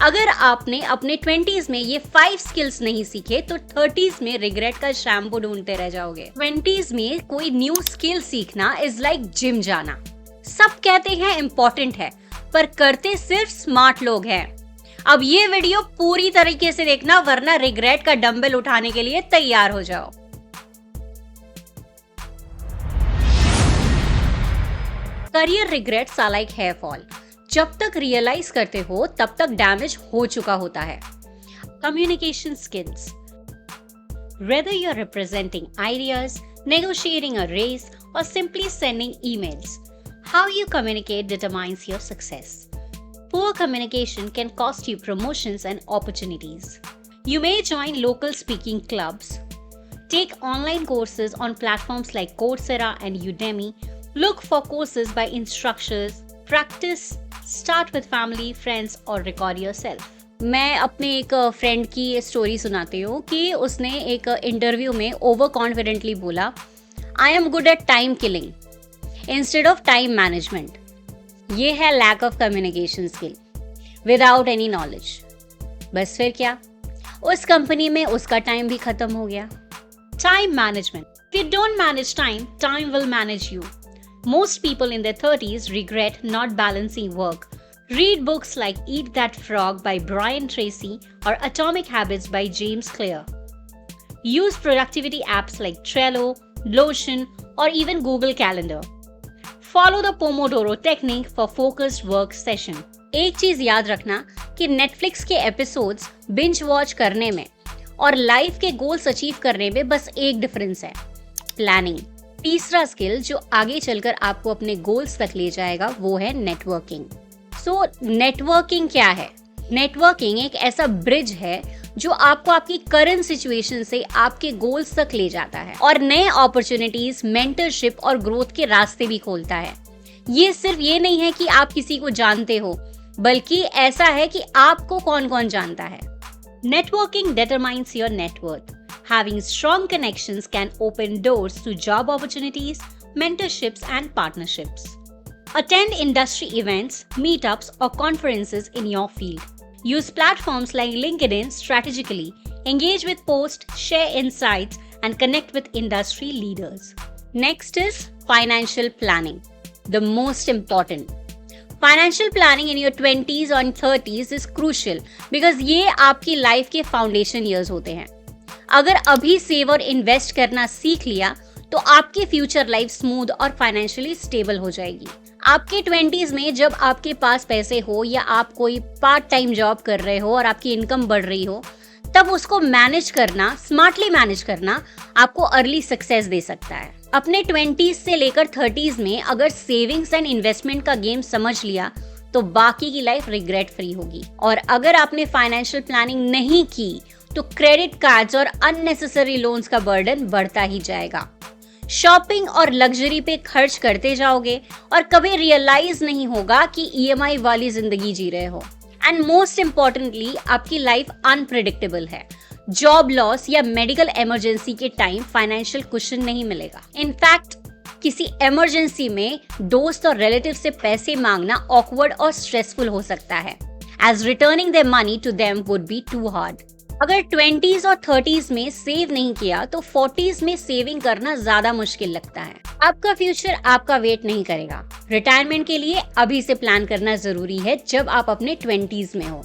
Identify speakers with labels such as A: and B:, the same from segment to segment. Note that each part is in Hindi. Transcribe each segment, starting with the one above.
A: अगर आपने अपने 20s में ये 5 स्किल्स नहीं सीखे तो 30s में रिग्रेट का शैम्पू ढूंढते रह जाओगे। 20s में कोई न्यू स्किल सीखना इज लाइक जिम जाना। सब कहते हैं इम्पोर्टेंट है, पर करते सिर्फ स्मार्ट लोग हैं। अब ये वीडियो पूरी तरीके से देखना, वरना रिग्रेट का डंबल उठाने के लिए तैयार हो जाओ। Career regrets are like hair fall. जब तक रियलाइज करते हो तब तक डैमेज हो चुका होता है। Communication skills, whether you're representing ideas, negotiating a raise, or simply sending emails, how you communicate determines your success. Poor communication can cost you promotions and opportunities. You may join local speaking clubs, take online courses on platforms like Coursera and Udemy, look for courses by instructors, practice, start with family, friends or record yourself. मैं अपने एक फ्रेंड की स्टोरी सुनाती हूँ कि उसने एक इंटरव्यू में ओवर कॉन्फिडेंटली बोला, I am good at time killing instead of time management. ये है lack of communication skill without any knowledge. बस फिर क्या, उस कंपनी में उसका टाइम भी खत्म हो गया। Time management, if you don't manage time, time will manage you. Most people in their 30s regret not balancing work. Read books like Eat That Frog by Brian Tracy or Atomic Habits by James Clear. Use productivity apps like Trello, Notion, or even Google Calendar. Follow the Pomodoro technique for focused work session. एक चीज याद रखना कि Netflix के एपिसोड्स बिंज वॉच करने में और लाइफ के गोल्स अचीव करने में बस एक डिफरेंस है, प्लानिंग। तीसरा स्किल जो आगे चलकर आपको अपने गोल्स तक ले जाएगा वो है नेटवर्किंग। सो नेटवर्किंग क्या है? नेटवर्किंग एक ऐसा ब्रिज है जो आपको आपकी करंट सिचुएशन से आपके गोल्स तक ले जाता है और नए अपॉर्चुनिटीज, मेंटरशिप और ग्रोथ के रास्ते भी खोलता है। ये सिर्फ ये नहीं है कि आप किसी को जानते हो, बल्कि ऐसा है कि आपको कौन कौन जानता है। Networking determines your net worth. Having strong connections can open doors to job opportunities, mentorships, and partnerships. Attend industry events, meetups, or conferences in your field. Use platforms like LinkedIn strategically. Engage with posts, share insights, and connect with industry leaders. Next is financial planning, the most important. Financial planning in your 20s and 30s is crucial because ये आपकी लाइफ के फाउंडेशन ईयर्स होते हैं। अगर अभी सेव और इन्वेस्ट करना सीख लिया तो आपकी फ्यूचर लाइफ स्मूथ और फाइनेंशियली स्टेबल हो जाएगी। आपके 20s में जब आपके पास पैसे हो या आप कोई पार्ट टाइम जॉब कर रहे हो और आपकी इनकम बढ़ रही हो, तब उसको मैनेज करना, स्मार्टली मैनेज करना आपको अर्ली सक्सेस दे सकता है। अपने 20s से लेकर 30s में अगर सेविंग्स एंड इन्वेस्टमेंट का गेम समझ लिया तो बाकी की लाइफ रिग्रेट फ्री होगी। और अगर आपने फाइनेंशियल प्लानिंग नहीं की तो क्रेडिट कार्ड्स और अननेसेसरी लोन्स का बर्डन बढ़ता ही जाएगा। शॉपिंग और लग्जरी पे खर्च करते जाओगे और कभी रियलाइज नहीं होगा कि ईएमआई वाली जिंदगी जी रहे हो। एंड मोस्ट इम्पोर्टेंटली, आपकी लाइफ अनप्रेडिक्टेबल है। जॉब लॉस या मेडिकल इमरजेंसी के टाइम फाइनेंशियल कुशन नहीं मिलेगा। इनफैक्ट किसी इमरजेंसी में दोस्त और रिलेटिव से पैसे मांगना ऑकवर्ड और स्ट्रेसफुल हो सकता है, as returning their money to them would be too hard. अगर 20s और 30s में सेव नहीं किया तो 40s में सेविंग करना ज्यादा मुश्किल लगता है। आपका फ्यूचर आपका वेट नहीं करेगा। रिटायरमेंट के लिए अभी से प्लान करना जरूरी है जब आप अपने 20s में हो।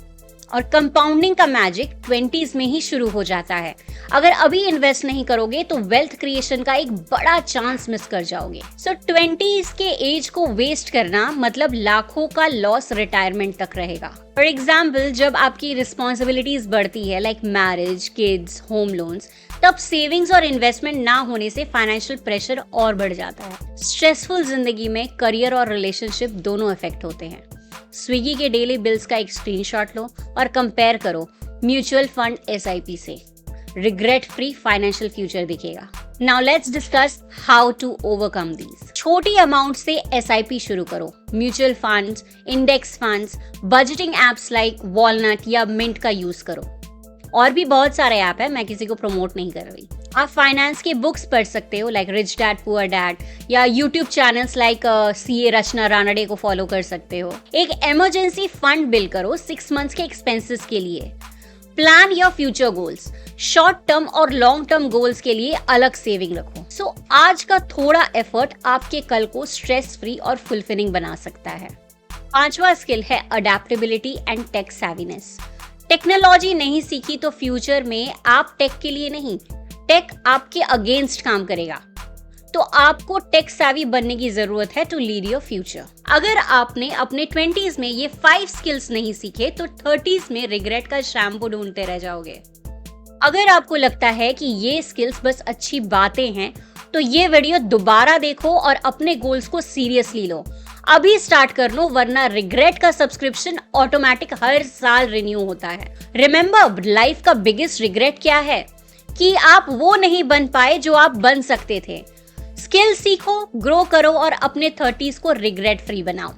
A: और कंपाउंडिंग का मैजिक 20s में ही शुरू हो जाता है। अगर अभी इन्वेस्ट नहीं करोगे तो वेल्थ क्रिएशन का एक बड़ा चांस मिस कर जाओगे। सो 20s के एज को वेस्ट करना मतलब लाखों का लॉस रिटायरमेंट तक रहेगा। फॉर एग्जाम्पल, जब आपकी रिस्पॉन्सिबिलिटीज बढ़ती है like marriage, kids, home loans, तब सेविंग्स और इन्वेस्टमेंट ना होने से फाइनेंशियल प्रेशर और बढ़ जाता है। स्ट्रेसफुल जिंदगी में करियर और रिलेशनशिप दोनों इफेक्ट होते हैं। स्विगी के डेली बिल्स का एक स्क्रीनशॉट लो और कंपेयर करो म्यूचुअल फंड SIP से। रिग्रेट फ्री फाइनेंशियल फ्यूचर दिखेगा। Now let's discuss how to overcome these. छोटी अमाउंट से SIP शुरू करो। Mutual funds, index funds, budgeting apps like Walnut या मिंट का यूज करो। और भी बहुत सारे ऐप है, मैं किसी को प्रमोट नहीं कर रही। आप फाइनेंस के बुक्स पढ़ सकते हो like rich dad poor dad, या यूट्यूब चैनल्स लाइक CA रचना रानडे को फॉलो कर सकते हो। एक इमरजेंसी फंड बिल्ड करो 6 मंथ्स के एक्सपेंसेस के लिए। Plan your future goals, short term और लॉन्ग टर्म गोल्स के लिए अलग सेविंग रखो। सो आज का थोड़ा एफर्ट आपके कल को स्ट्रेस फ्री और फुलफिलिंग बना सकता है। 5वां स्किल है अडेप्टेबिलिटी एंड टेक सैवीनेस। टेक्नोलॉजी नहीं सीखी तो फ्यूचर में आप टेक के लिए नहीं, टेक आपके अगेंस्ट काम करेगा। तो आपको टेक सैवी बनने की जरूरत है टू लीड योर फ्यूचर। अगर आपने अपने 20s में ये 5 स्किल्स नहीं सीखे तो 30s में रिग्रेट का शैम्पू ढूंढते रह जाओगे। अगर आपको लगता है कि ये स्किल्स बस अच्छी बातें हैं तो ये वीडियो दोबारा देखो और अपने गोल्स को सीरियसली लो। अभी स्टार्ट कर लो, वरना रिग्रेट का सब्सक्रिप्शन ऑटोमेटिक हर साल रिन्यू होता है। रिमेंबर, लाइफ का बिगेस्ट रिग्रेट क्या है? कि आप वो नहीं बन पाए जो आप बन सकते थे। स्किल सीखो, ग्रो करो और अपने 30s को रिग्रेट फ्री बनाओ।